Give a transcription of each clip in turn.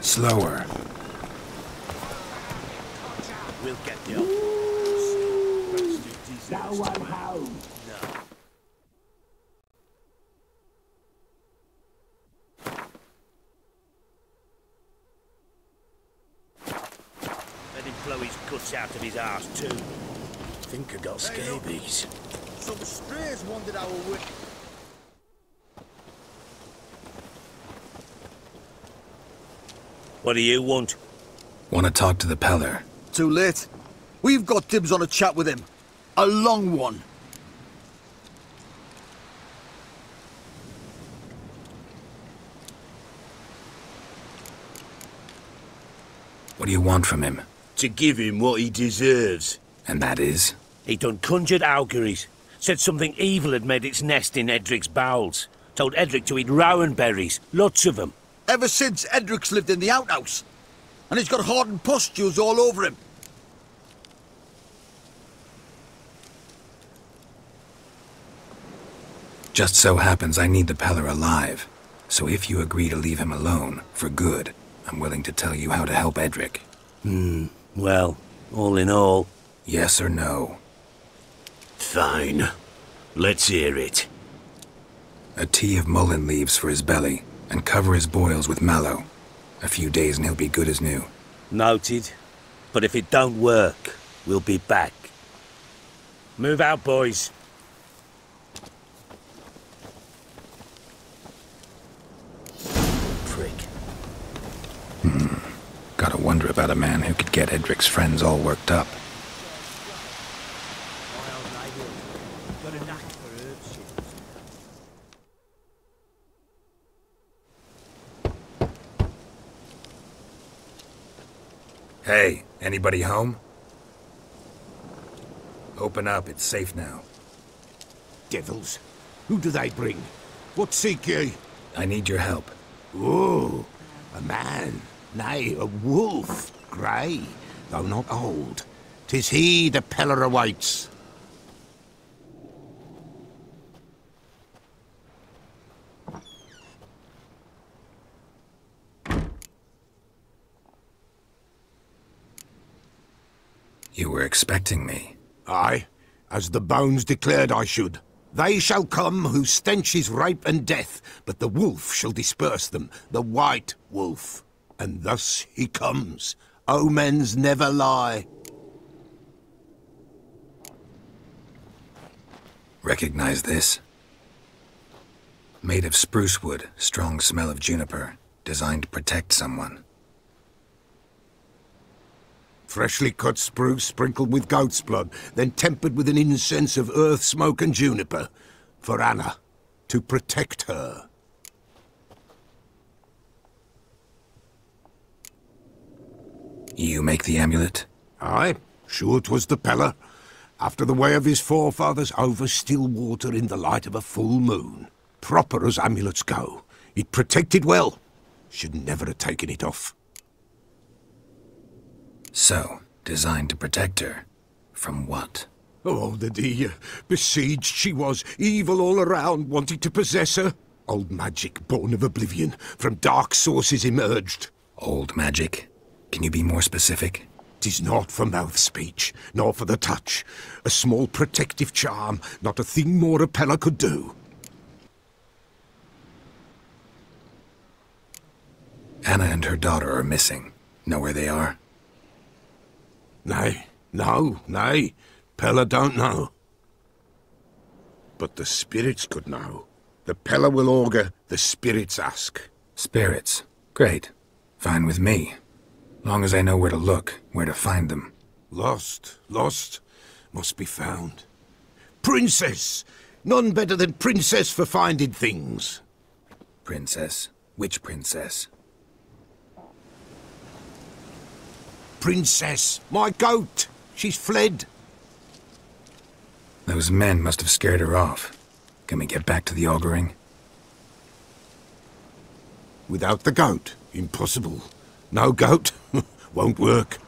Slower. We'll get the No one home. Let him blow his guts out of his arse too. Think I got scabies. Some strays wandered our way. What do you want? Want to talk to the Peller. Too late. We've got dibs on a chat with him. A long one. What do you want from him? To give him what he deserves. And that is? He done conjured auguries. Said something evil had made its nest in Edric's bowels. Told Edric to eat rowan berries. Lots of them. Ever since Edric's lived in the outhouse. And he's got hardened pustules all over him. Just so happens I need the Peller alive. So if you agree to leave him alone, for good, I'm willing to tell you how to help Edric. Well, all in all... Yes or no? Fine. Let's hear it. A tea of mullein leaves for his belly, and cover his boils with mallow. A few days and he'll be good as new. Noted. But if it don't work, we'll be back. Move out, boys. Prick. Gotta wonder about a man who could get Edric's friends all worked up. Hey, anybody home? Open up, it's safe now. Devils. Who do they bring? What seek ye? I need your help. Oh, a man. Nay, a wolf. Grey, though not old. 'Tis he the Peller awaits. You were expecting me. Aye, as the bones declared I should. They shall come whose stench is rape and death, but the wolf shall disperse them, the white wolf. And thus he comes. Omens never lie. Recognize this? Made of spruce wood, strong smell of juniper, designed to protect someone. Freshly cut spruce sprinkled with goat's blood, then tempered with an incense of earth, smoke and juniper. For Anna, to protect her. You make the amulet? Aye, sure 'twas the Peller. After the way of his forefathers, over still water in the light of a full moon. Proper as amulets go. It protected well. Should never have taken it off. So, designed to protect her. From what? Oh, the dear. Besieged she was, evil all around, wanting to possess her. Old magic, born of oblivion, from dark sources emerged. Old magic? Can you be more specific? 'Tis not for mouth speech, nor for the touch. A small protective charm, not a thing more a Peller could do. Anna and her daughter are missing. Know where they are? Nay, nay. Peller don't know. But the spirits could know. The Peller will augur, the spirits ask. Spirits. Great. Fine with me. Long as I know where to look, where to find them. Lost, must be found. Princess! None better than princess for finding things. Princess? Which princess? Princess, my goat! She's fled. Those men must have scared her off. Can we get back to the auguring? Without the goat, impossible. No goat, won't work.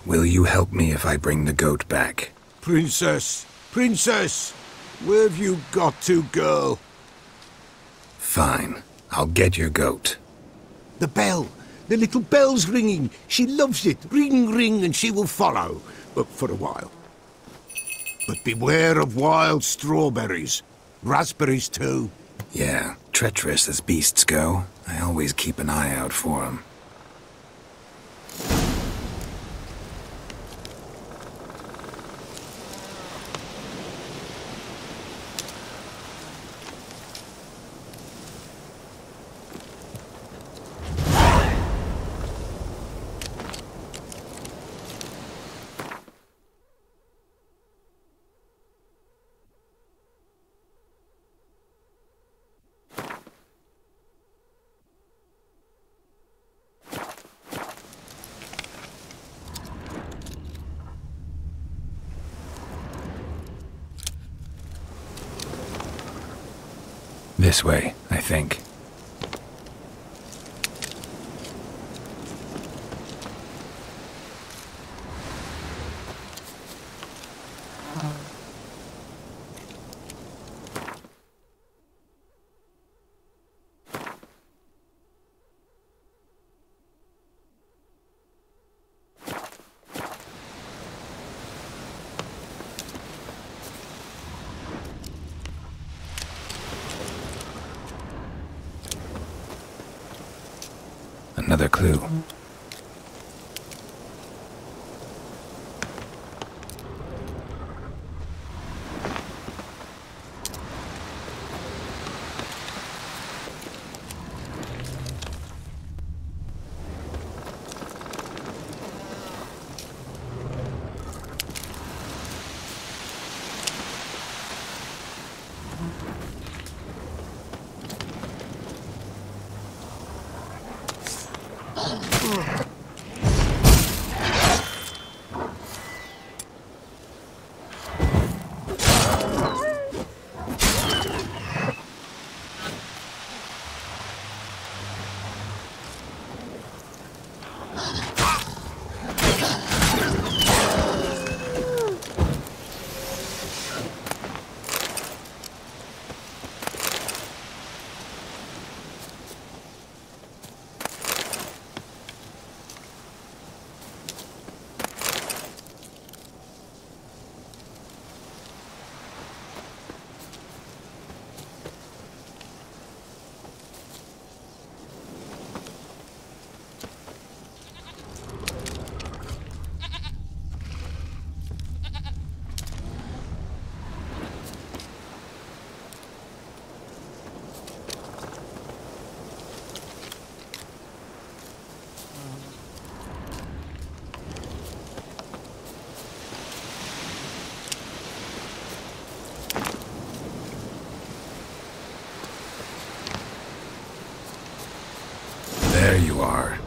Will you help me if I bring the goat back? Princess! Where've you got to, girl? Fine. I'll get your goat. The bell. The little bell's ringing. She loves it. Ring, ring, and she will follow. But for a while. But beware of wild strawberries. Raspberries, too. Yeah, treacherous as beasts go. I always keep an eye out for 'em. This way, I think. Another clue. There you are.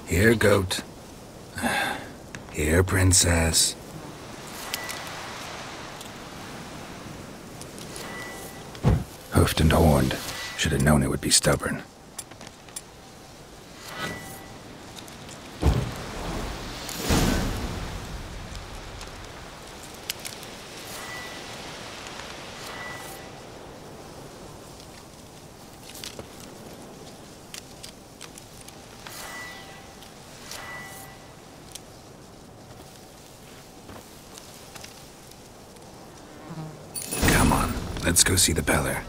Here, goat. Here, princess. Hoofed and horned. Should have known it would be stubborn. Let's go see the Peller.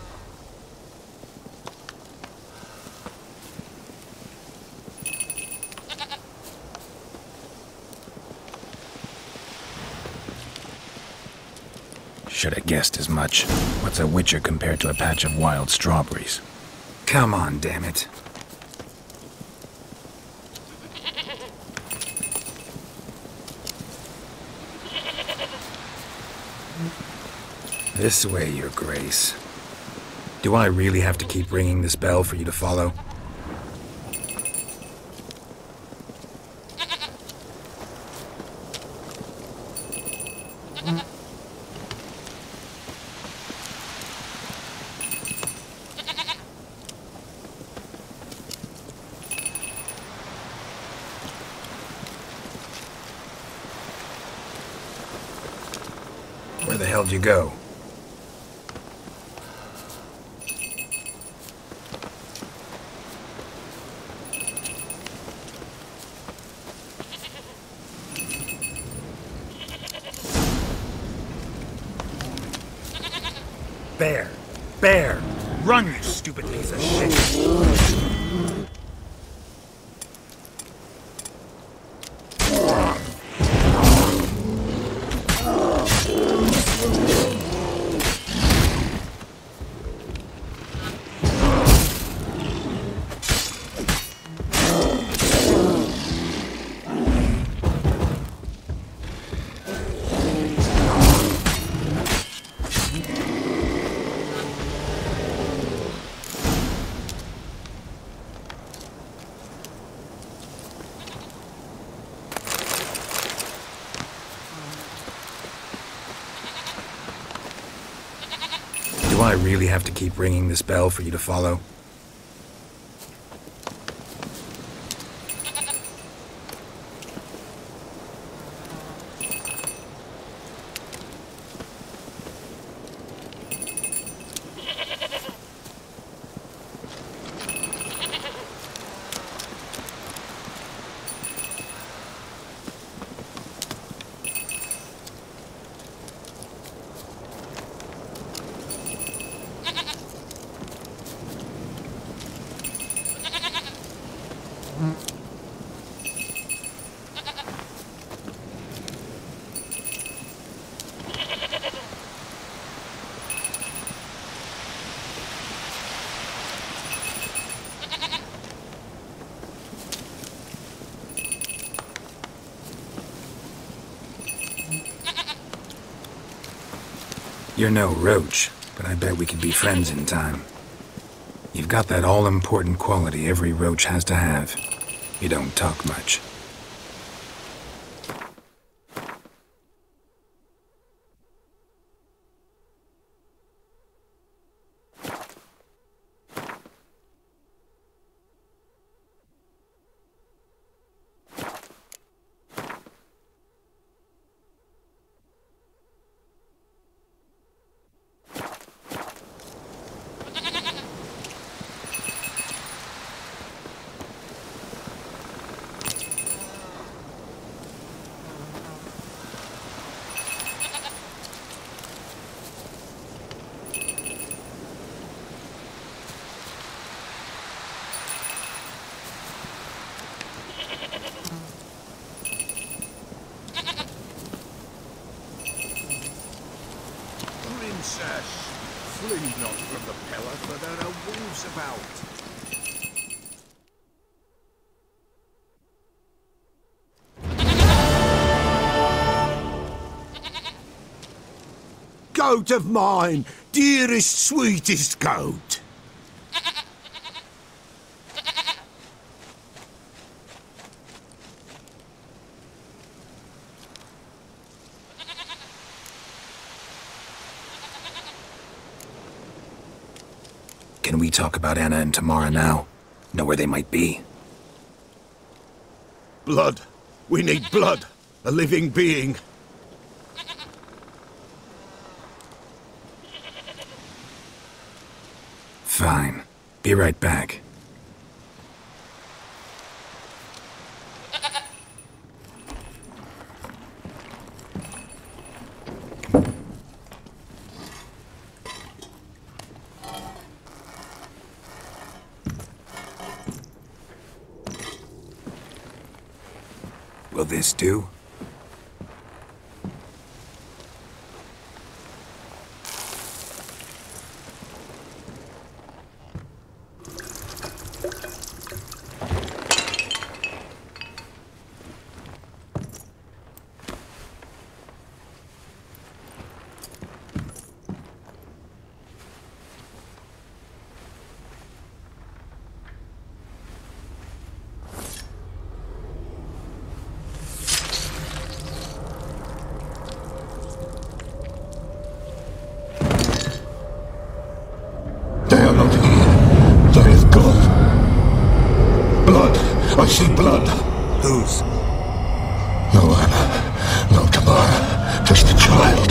Should have guessed as much. What's a witcher compared to a patch of wild strawberries? Come on, damn it. This way, Your Grace. Do I really have to keep ringing this bell for you to follow? hell'd you go? Bear! Bear! Run, you stupid piece of shit! Do I really have to keep ringing this bell for you to follow? You're no roach, but I bet we could be friends in time. You've got that all-important quality every roach has to have. You don't talk much. Princess, flee not from the pillar, for there are wolves about. Goat of mine, dearest, sweetest goat. Can we talk about Anna and Tamara now? Know where they might be? Blood. We need blood. A living being. Fine. Be right back. Will this do? They are not here. They have gone. Blood. I see blood. Whose? No Anna. No Tamara. Just a child.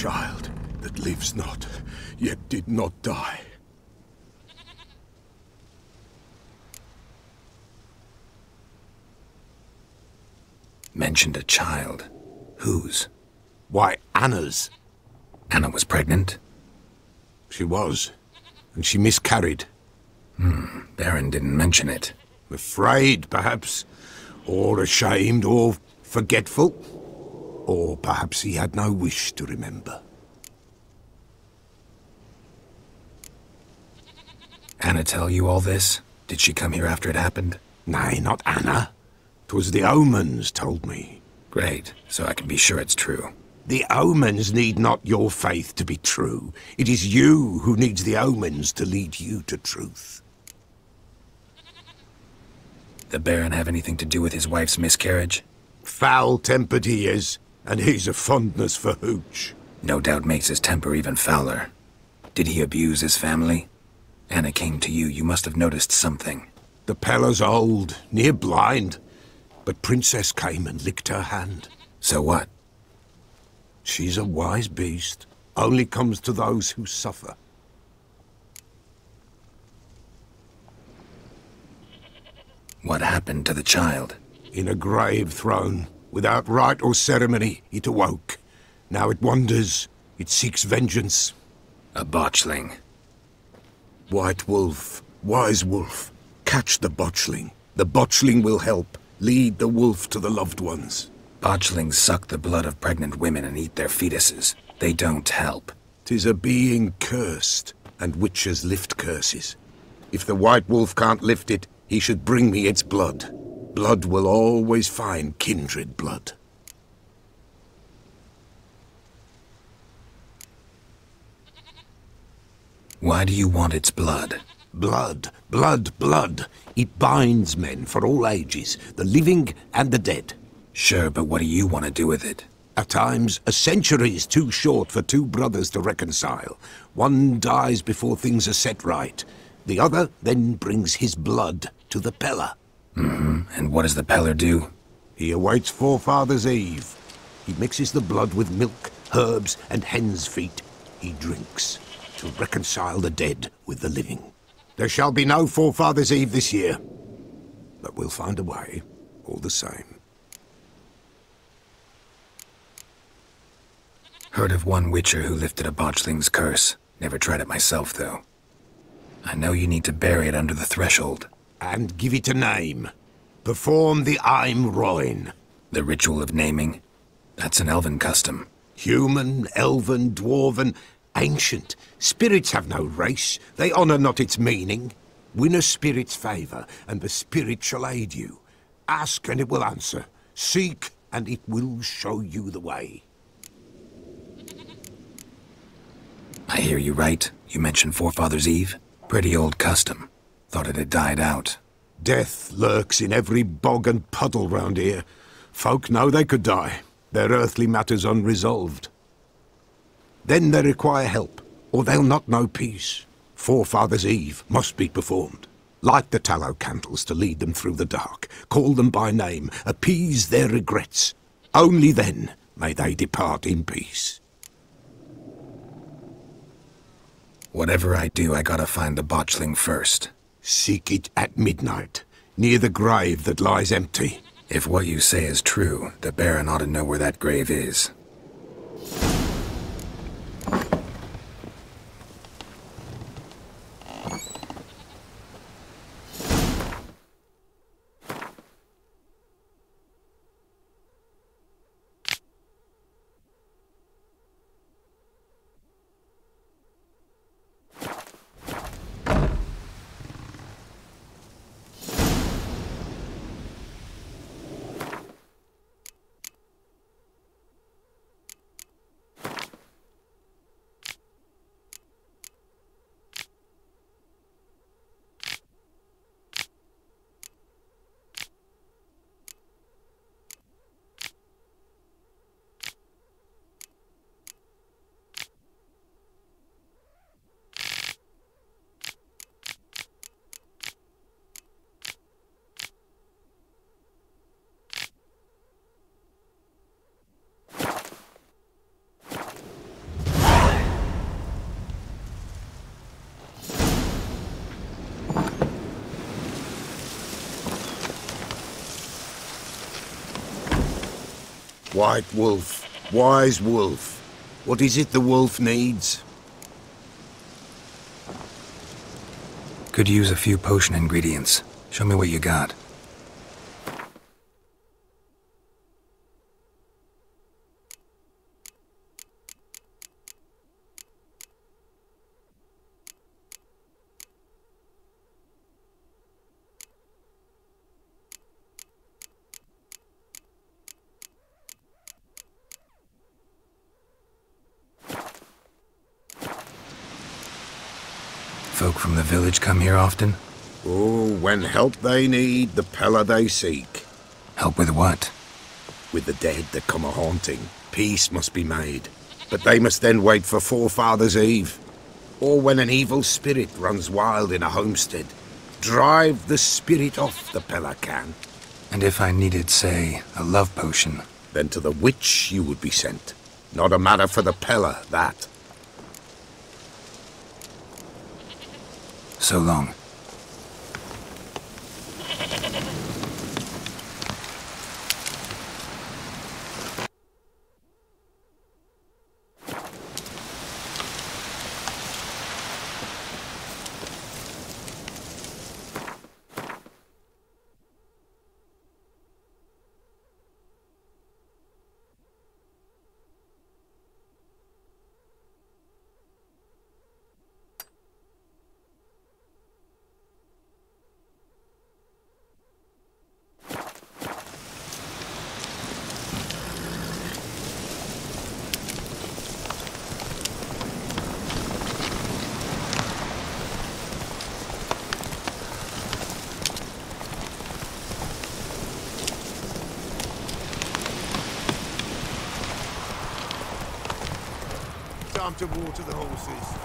child that lives not, yet did not die. Mentioned a child. Whose? Why, Anna's. Anna was pregnant? She was, and she miscarried. Baron didn't mention it. Afraid, perhaps, or ashamed, or forgetful. Or perhaps he had no wish to remember. Anna tell you all this? Did she come here after it happened? Nay, not Anna. 'Twas the omens told me. Great, so I can be sure it's true. The omens need not your faith to be true. It is you who needs the omens to lead you to truth. The Baron have anything to do with his wife's miscarriage? Foul-tempered he is, and he's a fondness for hooch. No doubt makes his temper even fouler. Did he abuse his family? Anna came to you, you must have noticed something. The Pella's old, near blind, but Princess came and licked her hand. So what? She's a wise beast, only comes to those who suffer. What happened to the child? In a grave thrown, without rite or ceremony, it awoke. Now it wanders, it seeks vengeance. A botchling. White wolf, wise wolf, catch the botchling. The botchling will help, lead the wolf to the loved ones. Botchlings suck the blood of pregnant women and eat their fetuses. They don't help. 'Tis a being cursed, and witches lift curses. If the white wolf can't lift it, he should bring me its blood. Blood will always find kindred blood. Why do you want its blood? Blood, blood, blood. It binds men for all ages, the living and the dead. Sure, but what do you want to do with it? At times, a century is too short for two brothers to reconcile. One dies before things are set right. The other then brings his blood to the Pella. And what does the Peller do? He awaits Forefathers' Eve. He mixes the blood with milk, herbs, and hen's feet. He drinks to reconcile the dead with the living. There shall be no Forefathers' Eve this year, but we'll find a way, all the same. Heard of one witcher who lifted a botchling's curse. Never tried it myself, though. I know you need to bury it under the threshold. And give it a name. Perform the Aim Roin. The ritual of naming? That's an elven custom. Human, elven, dwarven, ancient. Spirits have no race. They honour not its meaning. Win a spirit's favour, and the spirit shall aid you. Ask, and it will answer. Seek, and it will show you the way. I hear you right. You mentioned Forefathers' Eve? Pretty old custom. Thought it had died out. Death lurks in every bog and puddle round here. Folk know they could die, their earthly matters unresolved. Then they require help, or they'll not know peace. Forefathers' Eve must be performed. Light the tallow candles to lead them through the dark. Call them by name, appease their regrets. Only then may they depart in peace. Whatever I do, I gotta find the botchling first. Seek it at midnight, near the grave that lies empty. If what you say is true, the Baron ought to know where that grave is. White wolf, wise wolf. What is it the wolf needs? Could use a few potion ingredients. Show me what you got. Folk from the village come here often? Oh, when help they need, the Pella they seek. Help with what? With the dead that come a-haunting, peace must be made. But they must then wait for Forefathers' Eve. Or when an evil spirit runs wild in a homestead. Drive the spirit off, the Pella can. And if I needed, say, a love potion? Then to the witch you would be sent. Not a matter for the Pella, that. So long. Time to water the horses.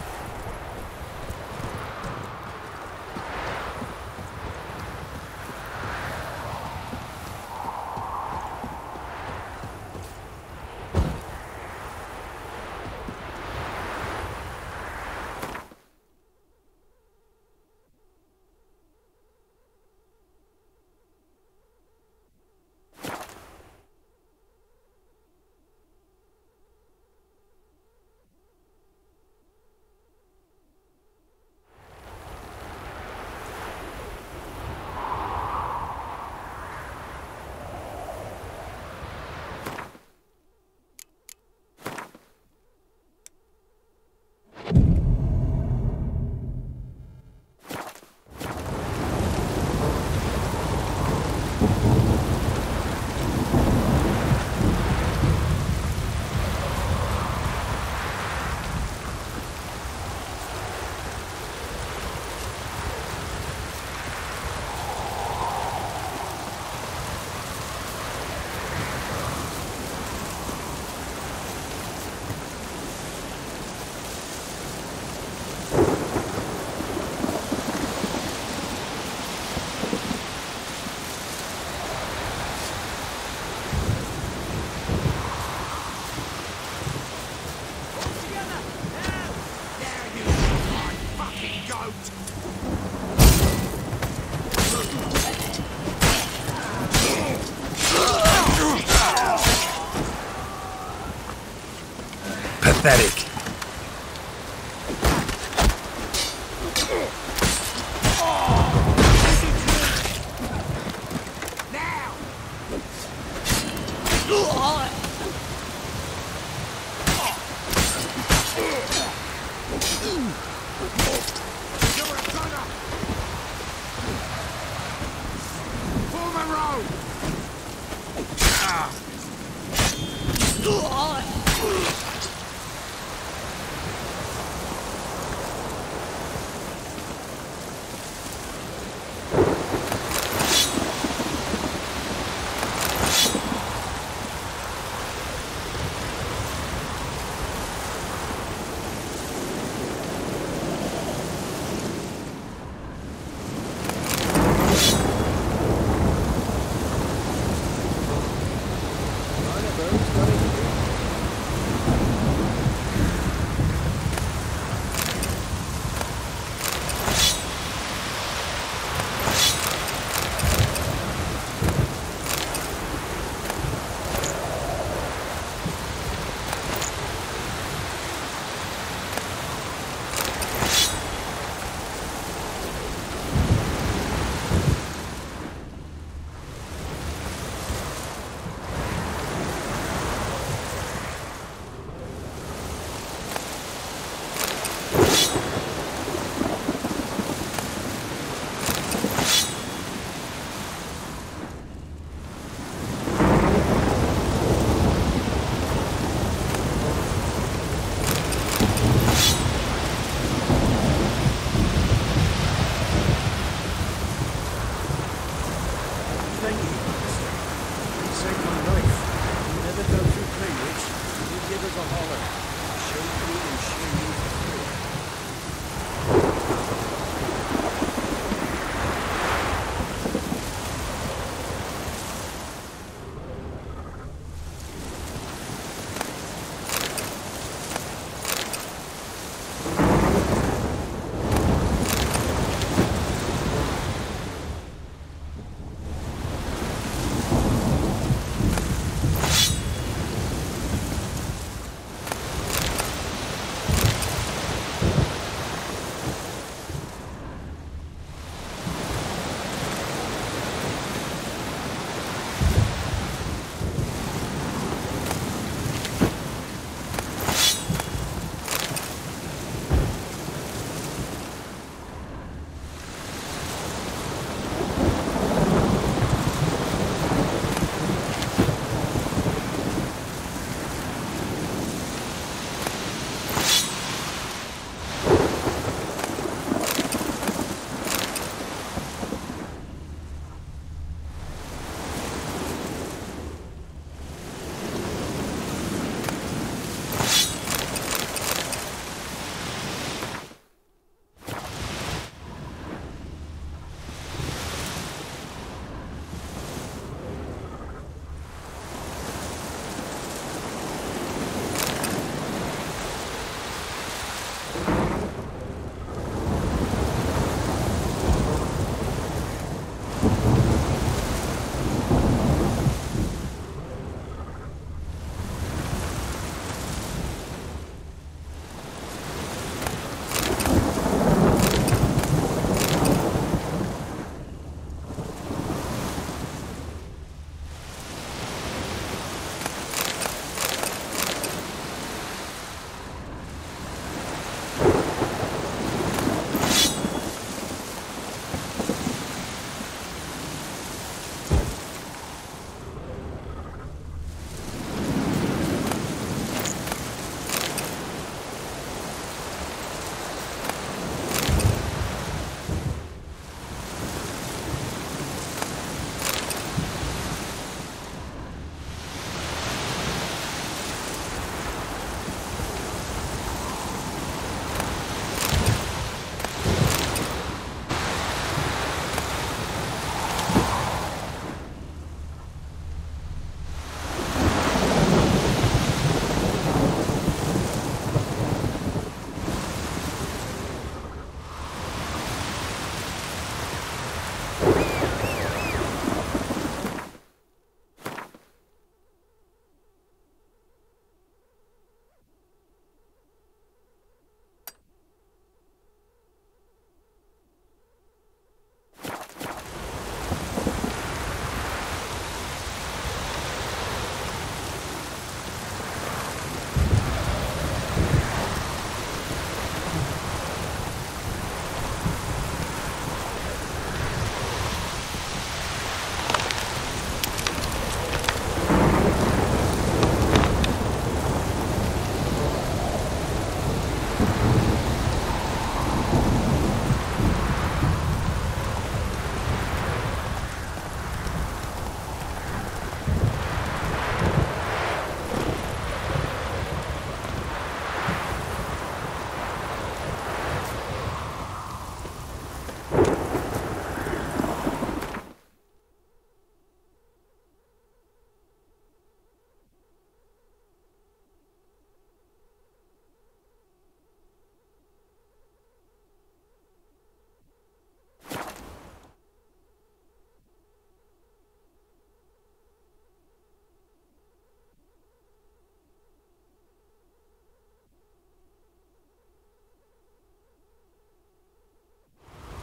Pathetic.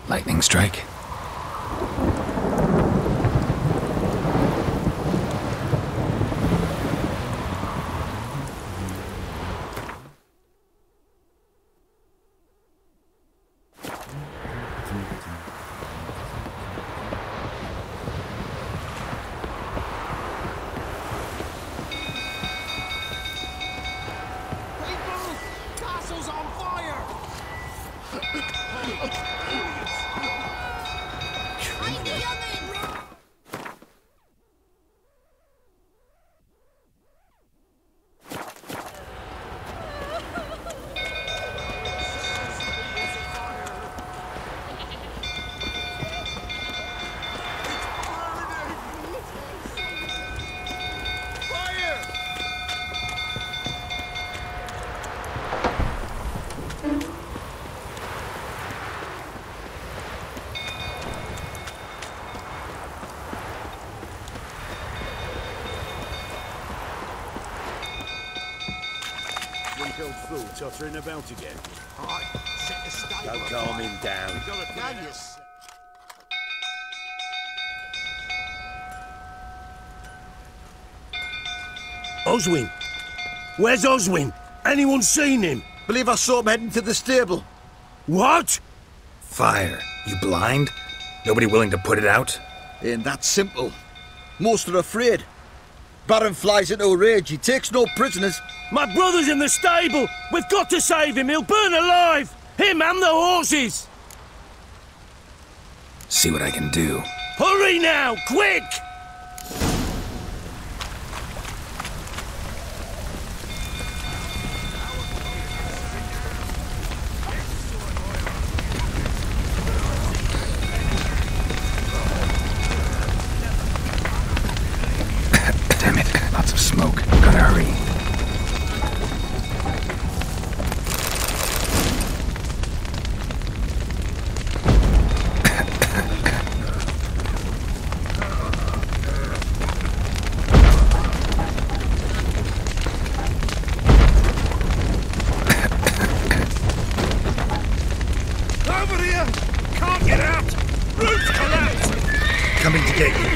Lightning strike. Tottering about again. Don't calm him down. Oswin! Where's Oswin? Anyone seen him? Believe I saw him heading to the stable. What? Fire. You blind? Nobody willing to put it out? Ain't that simple. Most are afraid. Baron flies into a rage. He takes no prisoners. My brother's in the stable! We've got to save him! He'll burn alive! Him and the horses! See what I can do. Hurry now! Quick! Damn it. Lots of smoke. Gotta hurry. Over here! Can't get out! Roof collapsed! Coming to get you.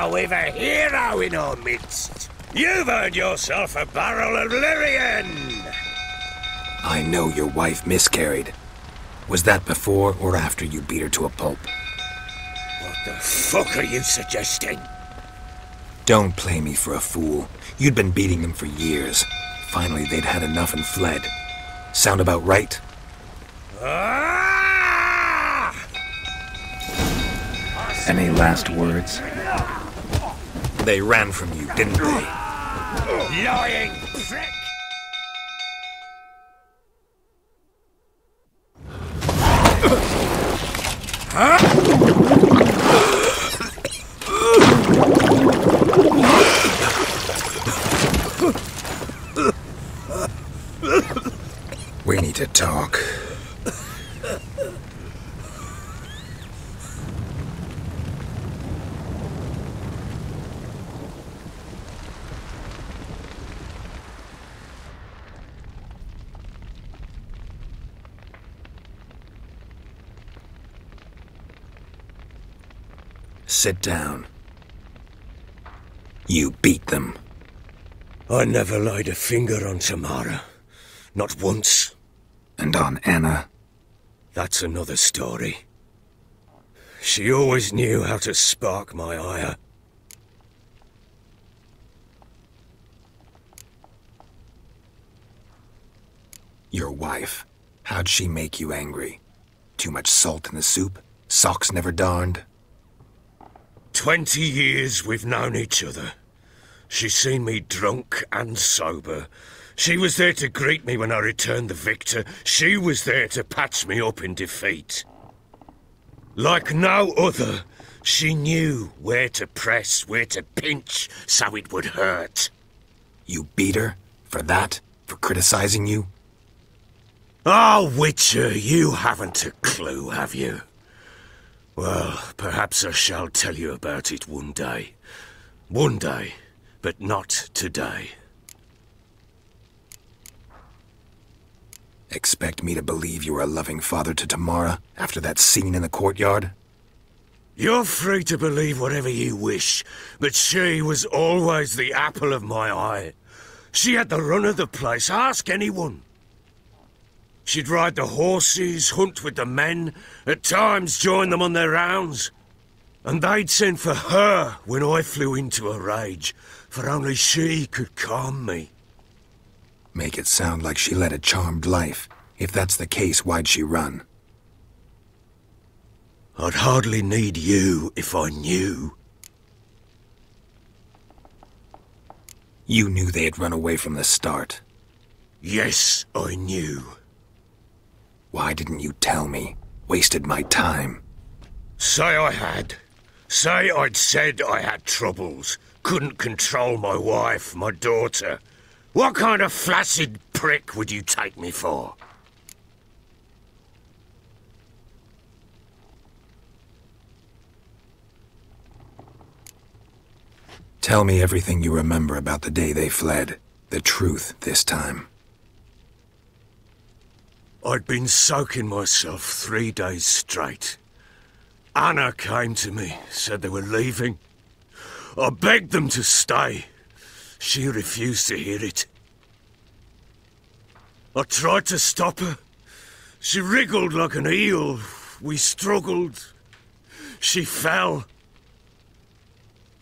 We've a hero in our midst. You've earned yourself a barrel of Lyrian. I know your wife miscarried. Was that before or after you beat her to a pulp? What the fuck are you suggesting? Don't play me for a fool. You'd been beating them for years. Finally, they'd had enough and fled. Sound about right? Ah! Any last words? They ran from you, didn't they? Lying prick! We need to talk. Sit down. You beat them. I never laid a finger on Tamara. Not once. And on Anna? That's another story. She always knew how to spark my ire. Your wife. How'd she make you angry? Too much salt in the soup? Socks never darned? 20 years we've known each other. She's seen me drunk and sober, She was there to greet me when I returned the victor. She was there to patch me up in defeat. Like no other, she knew where to press, where to pinch, so it would hurt. You beat her? For that? For criticizing you? Oh, Witcher, you haven't a clue, have you? Well, perhaps I shall tell you about it one day. One day, but not today. Expect me to believe you are a loving father to Tamara after that scene in the courtyard? You're free to believe whatever you wish, but she was always the apple of my eye. She had the run of the place, ask anyone. She'd ride the horses, hunt with the men, at times join them on their rounds. And they'd send for her when I flew into a rage, for only she could calm me. Make it sound like she led a charmed life. If that's the case, why'd she run? I'd hardly need you if I knew. You knew they had run away from the start. Yes, I knew. Why didn't you tell me? Wasted my time. Say I had. Say I'd said I had troubles. Couldn't control my wife, my daughter. What kind of flaccid prick would you take me for? Tell me everything you remember about the day they fled. The truth this time. I'd been soaking myself 3 days straight. Anna came to me, said they were leaving. I begged them to stay. She refused to hear it. I tried to stop her. She wriggled like an eel. We struggled. She fell.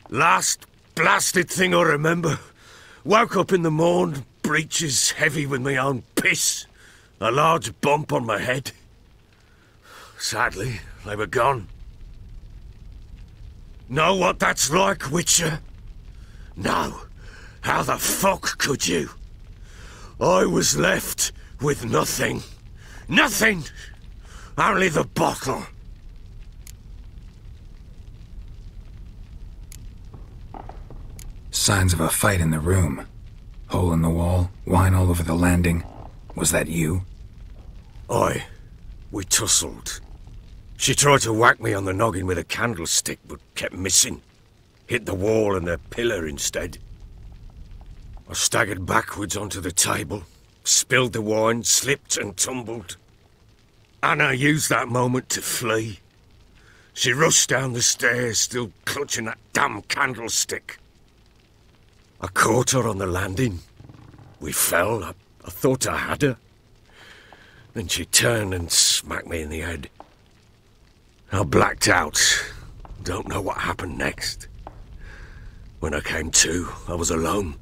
Last blasted thing I remember. Woke up in the morn, breeches heavy with my own piss. A large bump on my head. Sadly, they were gone. Know what that's like, Witcher? No. How the fuck could you? I was left with nothing. Nothing! Only the bottle. Signs of a fight in the room. Hole in the wall, wine all over the landing. Was that you? Aye. We tussled. She tried to whack me on the noggin with a candlestick, but kept missing. Hit the wall and the pillar instead. I staggered backwards onto the table, spilled the wine, slipped and tumbled. Anna used that moment to flee. She rushed down the stairs, still clutching that damn candlestick. I caught her on the landing. We fell. I thought I had her. Then she turned and smacked me in the head. I blacked out. Don't know what happened next. When I came to, I was alone.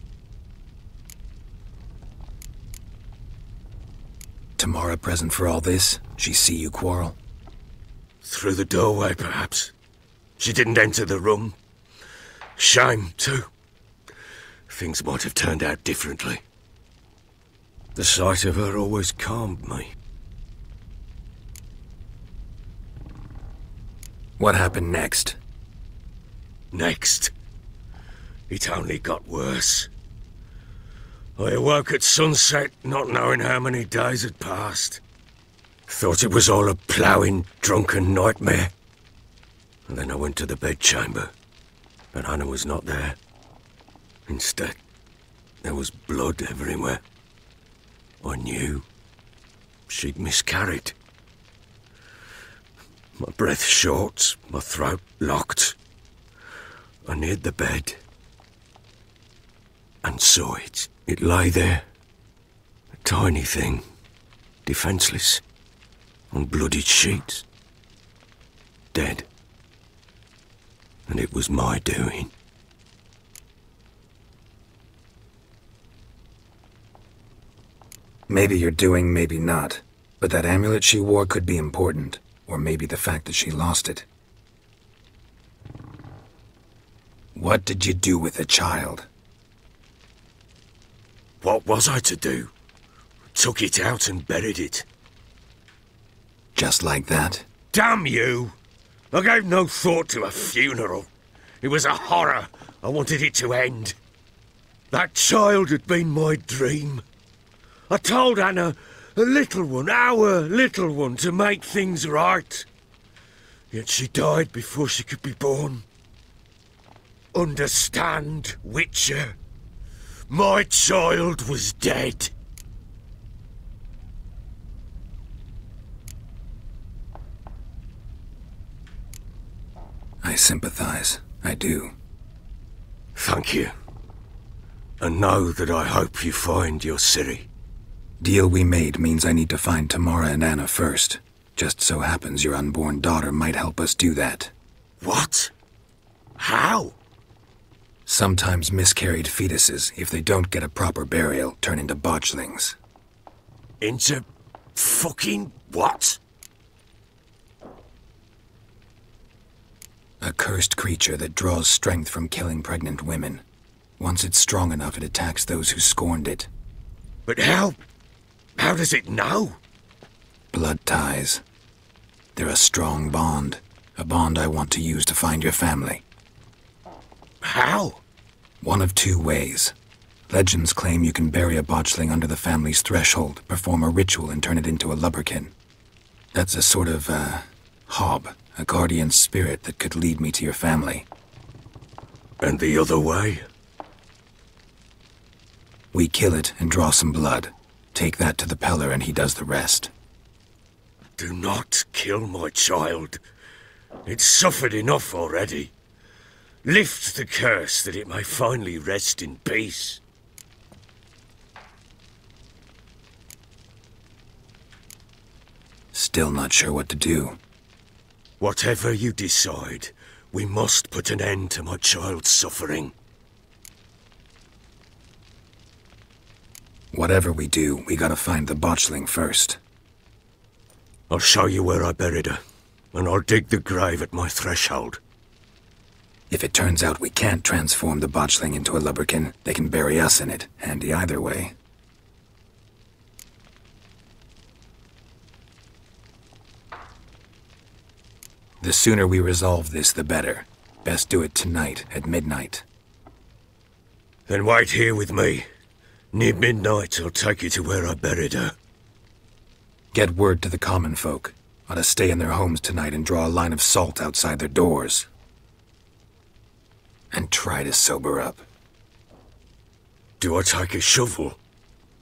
Tamara present for all this? She see you quarrel? Through the doorway, perhaps. She didn't enter the room. Shame, too. Things might have turned out differently. The sight of her always calmed me. What happened next? Next? It only got worse. I awoke at sunset, not knowing how many days had passed. Thought it was all a ploughing, drunken nightmare. And then I went to the bedchamber, but Anna was not there. Instead, there was blood everywhere. I knew she'd miscarried. My breath short, my throat locked. I neared the bed and saw it. It lay there, a tiny thing, defenseless, on bloodied sheets, dead. And it was my doing. Maybe you're doing, maybe not. But that amulet she wore could be important. Or maybe the fact that she lost it. What did you do with the child? What was I to do? Took it out and buried it. Just like that? Damn you! I gave no thought to a funeral. It was a horror. I wanted it to end. That child had been my dream. I told Anna, a little one, our little one, to make things right. Yet she died before she could be born. Understand, Witcher? My child was dead. I sympathize. I do. Thank you. And know that I hope you find your Ciri. Deal we made means I need to find Tamara and Anna first. Just so happens your unborn daughter might help us do that. What? How? Sometimes miscarried fetuses, if they don't get a proper burial, turn into botchlings. Into fucking what? A cursed creature that draws strength from killing pregnant women. Once it's strong enough, it attacks those who scorned it. But how does it know? Blood ties. They're a strong bond. A bond I want to use to find your family. How? One of two ways. Legends claim you can bury a botchling under the family's threshold, perform a ritual, and turn it into a lubberkin. That's a sort of, hob, a guardian spirit that could lead me to your family. And the other way? We kill it and draw some blood. Take that to the Peller and he does the rest. Do not kill my child. It's suffered enough already. Lift the curse that it may finally rest in peace. Still not sure what to do. Whatever you decide, we must put an end to my child's suffering. Whatever we do, we gotta find the botchling first. I'll show you where I buried her, and I'll dig the grave at my threshold. If it turns out we can't transform the botchling into a lubberkin, they can bury us in it. Handy either way. The sooner we resolve this, the better. Best do it tonight, at midnight. Then wait here with me. Near midnight, I'll take you to where I buried her. Get word to the common folk. Ought to stay in their homes tonight and draw a line of salt outside their doors. And try to sober up. Do I take a shovel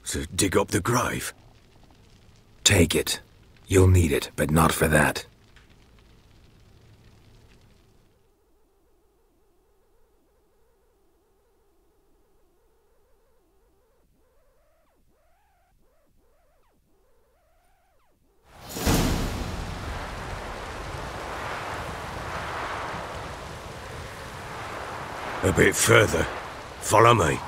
to dig up the grave? Take it. You'll need it, but not for that. A bit further. Follow me.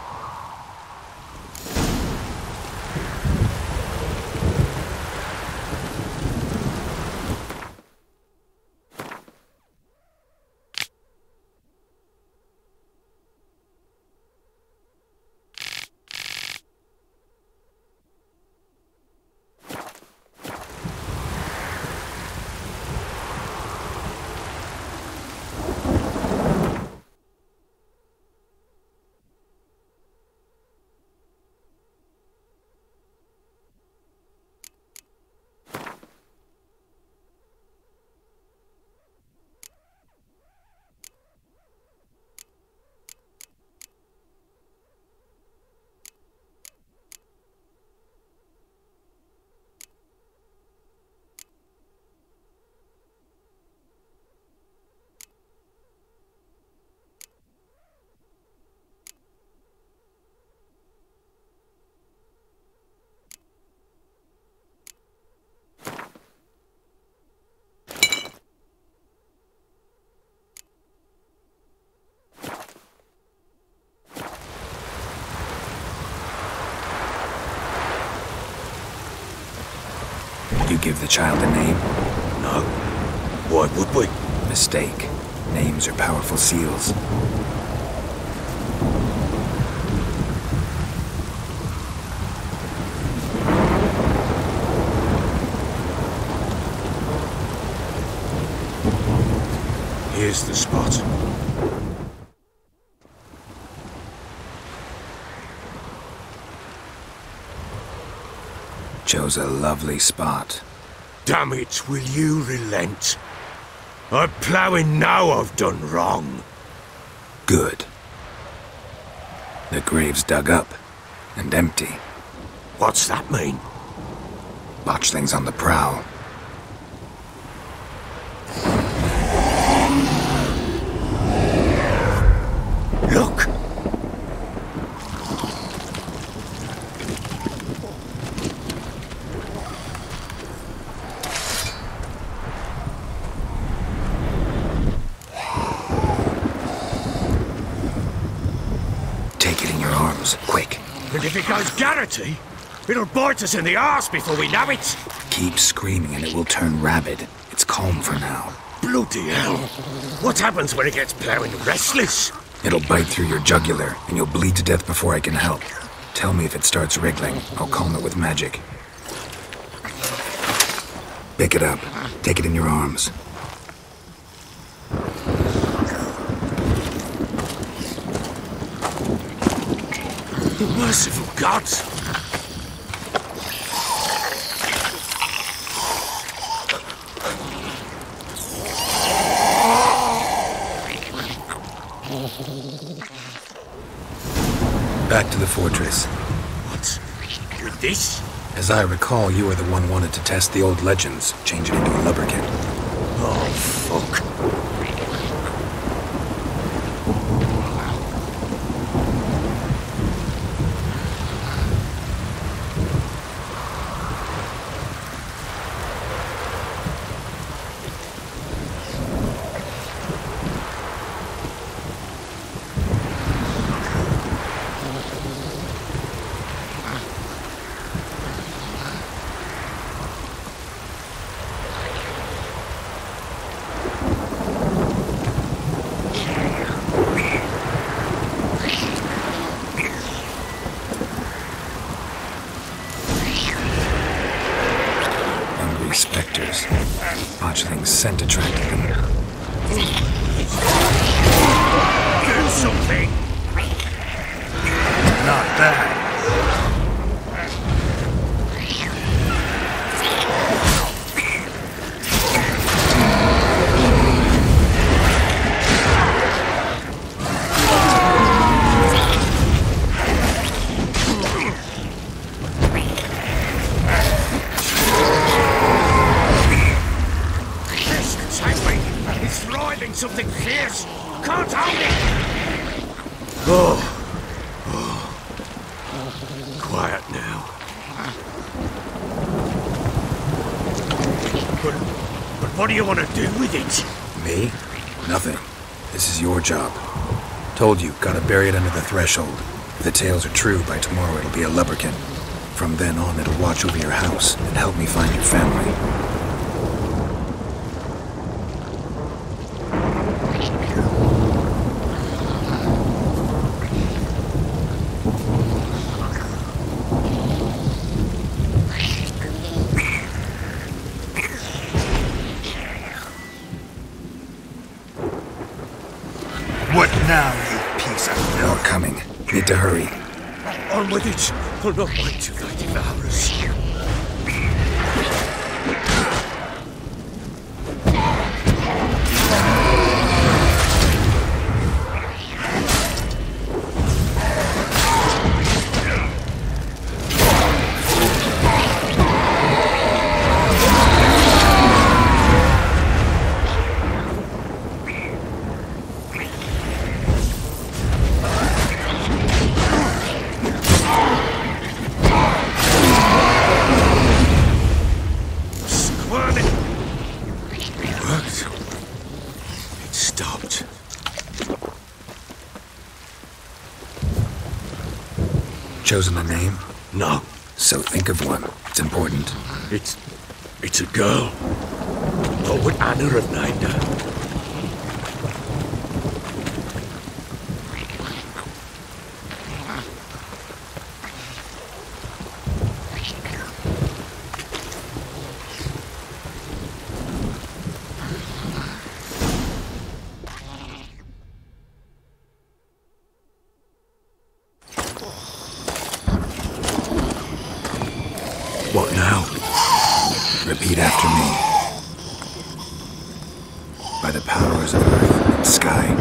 You give the child a name? No. Why would we? Mistake. Names are powerful seals. Here's the spot. Chose a lovely spot. Damn it, will you relent? I'm ploughing now I've done wrong. Good. The grave's dug up and empty. What's that mean? Botchling's on the prowl. Look! Take it in your arms, quick. And if it goes Garrity, it'll bite us in the arse before we know it. Keep screaming and it will turn rabid. It's calm for now. Bloody hell. What happens when it gets ploughing restless? It'll bite through your jugular, and you'll bleed to death before I can help. Tell me if it starts wriggling. I'll calm it with magic. Pick it up. Take it in your arms. The merciful gods! Back to the fortress. What? With this? As I recall, you were the one wanted to test the old legends, change it into a lubricant. Oh, fuck. Spectres. Botchling's scent attracted them. Do something! Not bad. Something fierce! Can't hold it! Oh. Quiet now. But what do you want to do with it? Me? Nothing. This is your job. Told you, gotta bury it under the threshold. If the tales are true, by tomorrow it'll be a lubricant. From then on, it'll watch over your house and help me find your family. What now, you piece of More coming. Need to hurry. On with it! I'll not wait till they devour us. Chosen a name? No. So think of one. It's important. It's a girl. What would Anna have named her? Repeat after me. By the powers of earth and sky.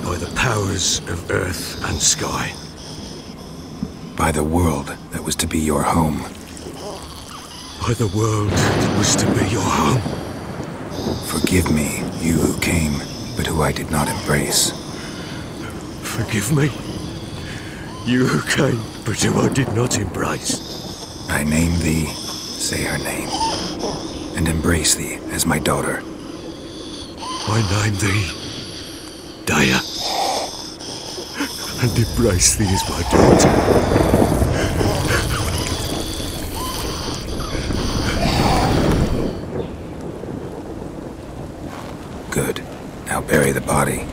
By the powers of earth and sky. By the world that was to be your home. By the world that was to be your home. Forgive me, you who came, but who I did not embrace. Forgive me, you who came, but who I did not embrace. I name thee, say her name, and embrace thee as my daughter. I name thee, Daya, and embrace thee as my daughter. Good. Now bury the body.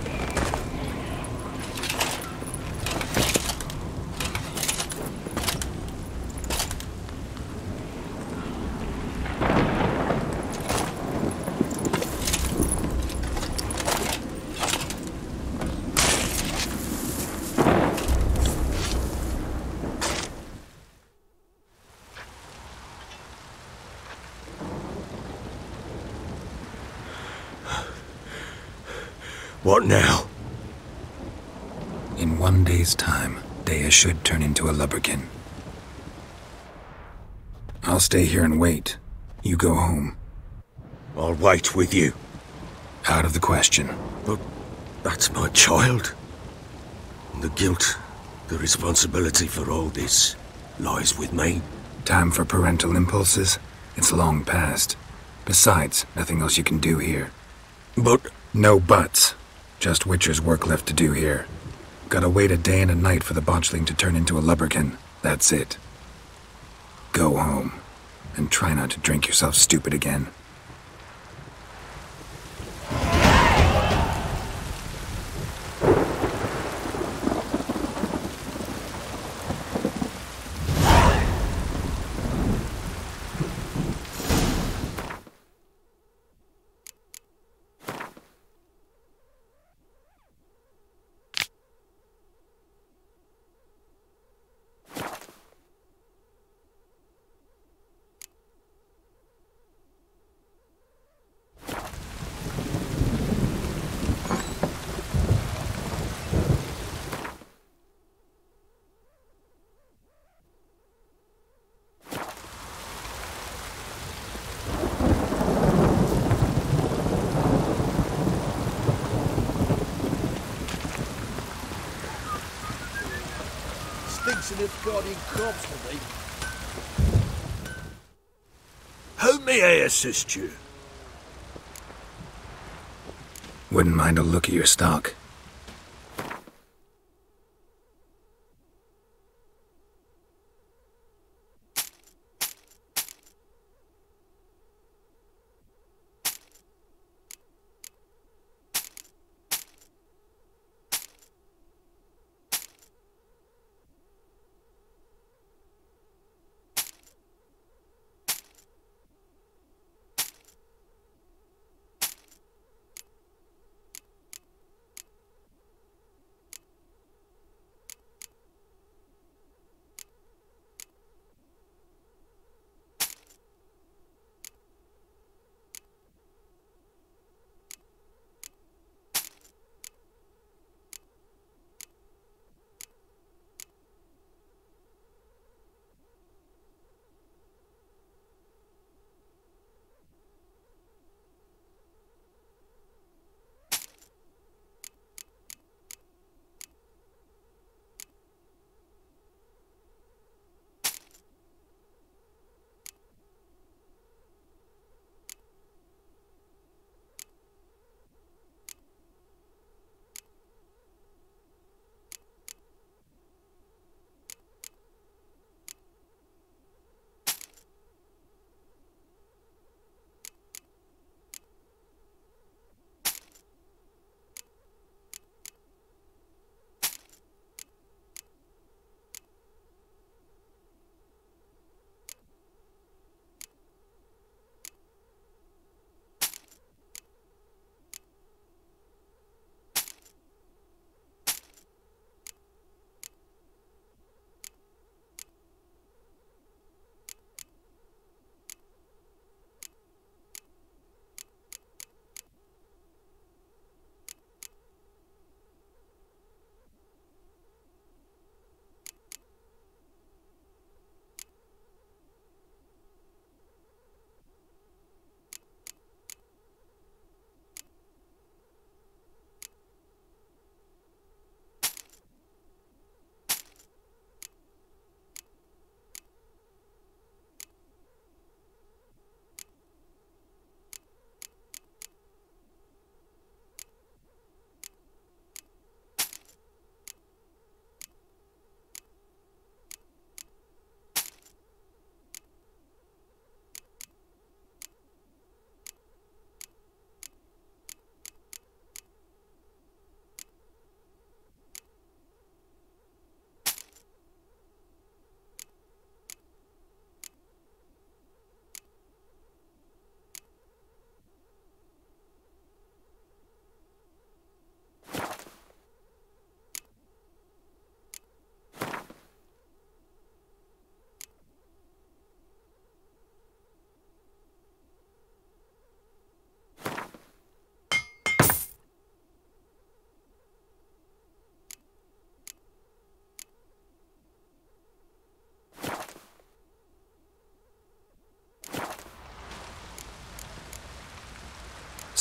What now? In 1 day's time, Daya should turn into a lubberkin. I'll stay here and wait. You go home. I'll wait with you. Out of the question. But that's my child. And the guilt, the responsibility for all this, lies with me. Time for parental impulses? It's long past. Besides, nothing else you can do here. But... No buts. Just Witcher's work left to do here. Gotta wait a day and a night for the botchling to turn into a lubberkin. That's it. Go home. And try not to drink yourself stupid again. Stinks in its guardian corpse for me. How may I assist you? Wouldn't mind a look at your stock.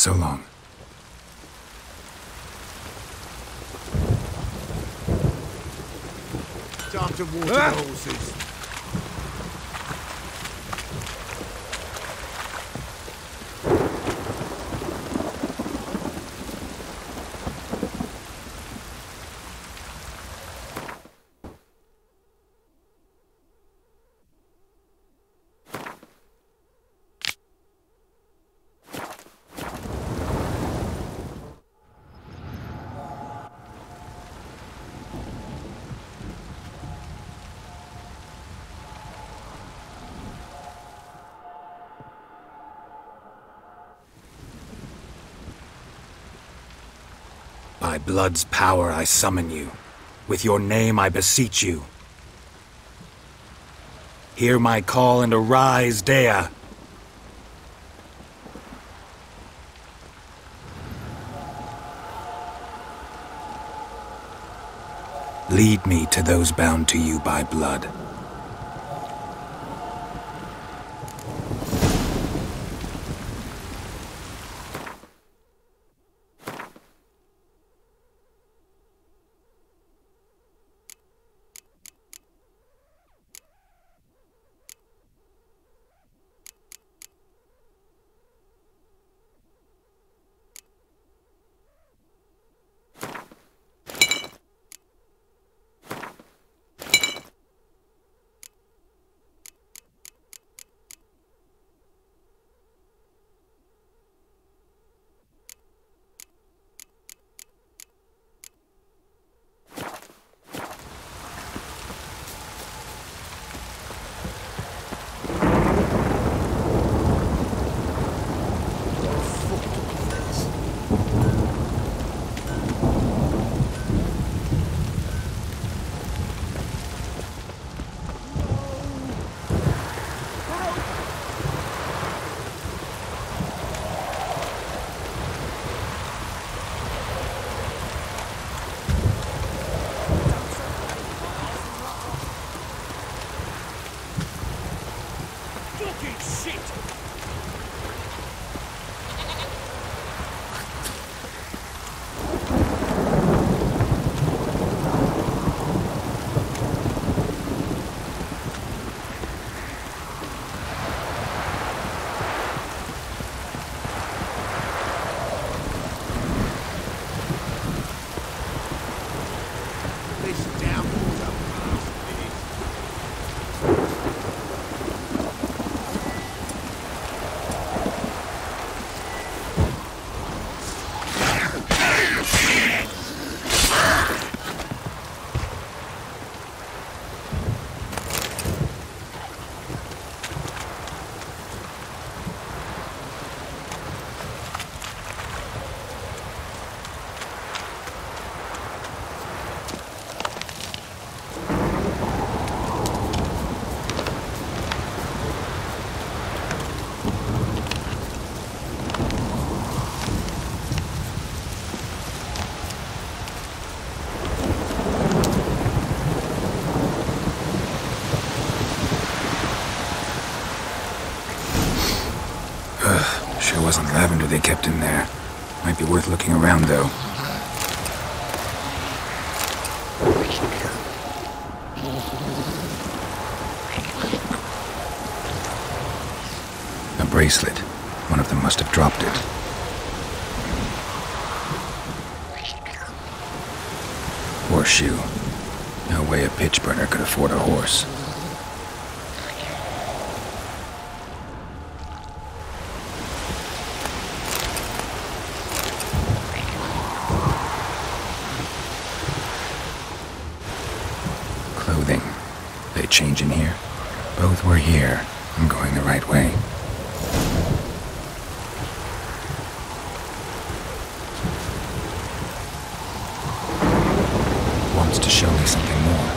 So long. Time to water the horses. By blood's power I summon you. With your name I beseech you. Hear my call and arise, Dea! Lead me to those bound to you by blood. Sure wasn't lavender they kept in there. Might be worth looking around, though. A bracelet. One of them must have dropped it. Horseshoe. No way a pitch burner could afford a horse. Clothing. They change in here? Both were here. I'm going the right way. Wants to show me something more.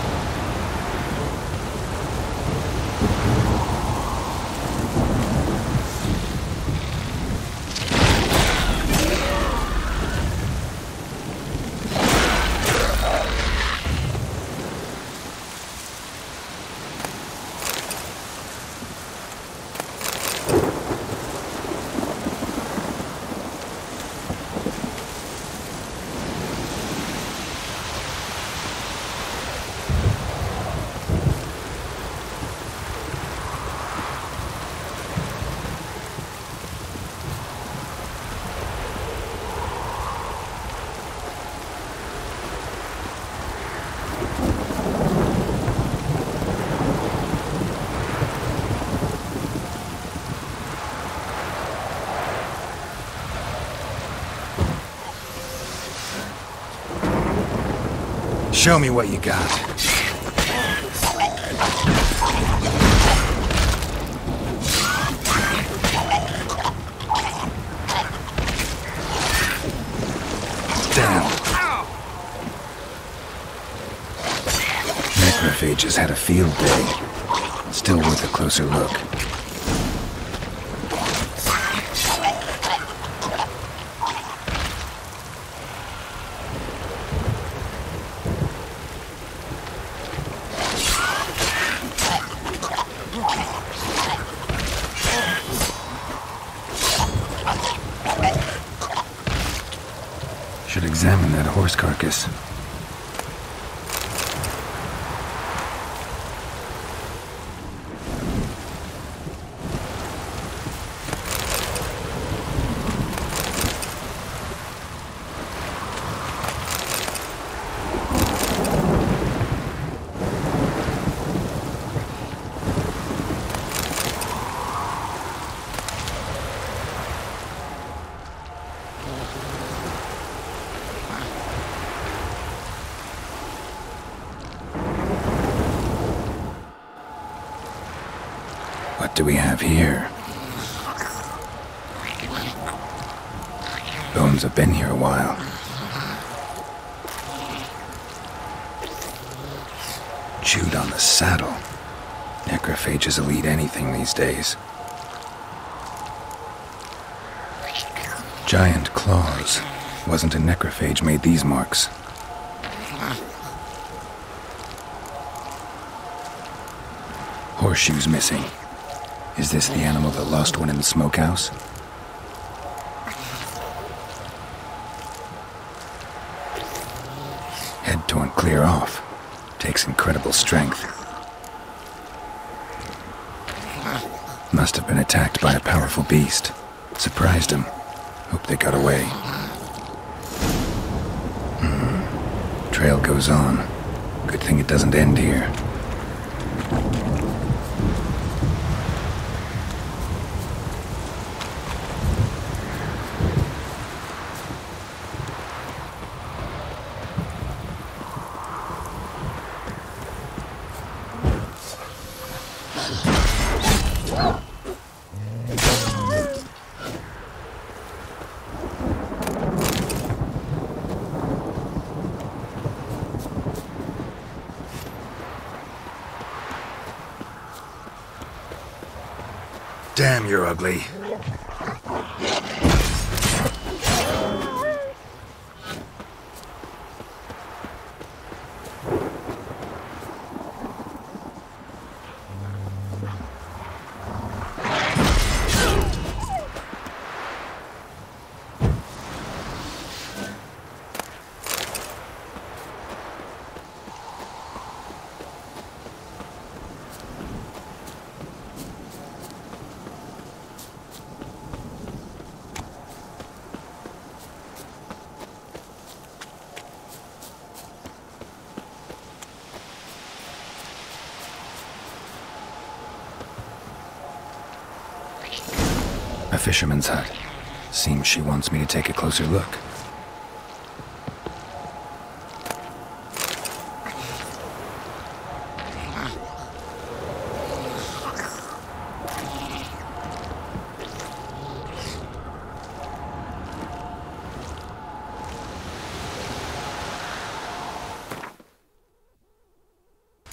Show me what you got. Damn. Necrophages had a field day. Still worth a closer look. Should examine that horse carcass. What do we have here? Bones have been here a while. Chewed on the saddle. Necrophages will eat anything these days. Giant claws. Wasn't a necrophage made these marks. Horseshoes missing. Is this the animal that lost one in the smokehouse? Head torn clear off. Takes incredible strength. Must have been attacked by a powerful beast. Surprised him. Hope they got away. Trail goes on. Good thing it doesn't end here. Damn, you're ugly. A fisherman's hut. Seems she wants me to take a closer look.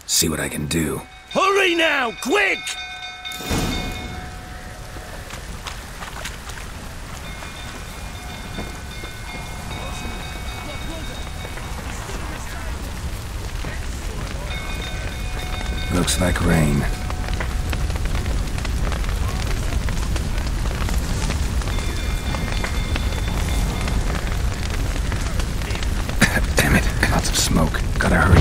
See what I can do. Hurry now, quick! Looks like rain. Damn it, lots of smoke. Gotta hurry.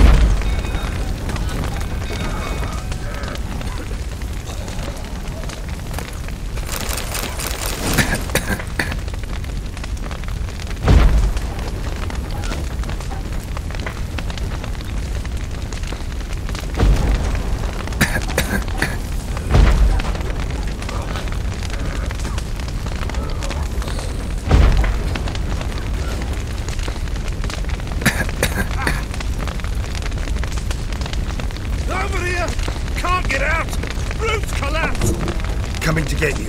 coming to get you.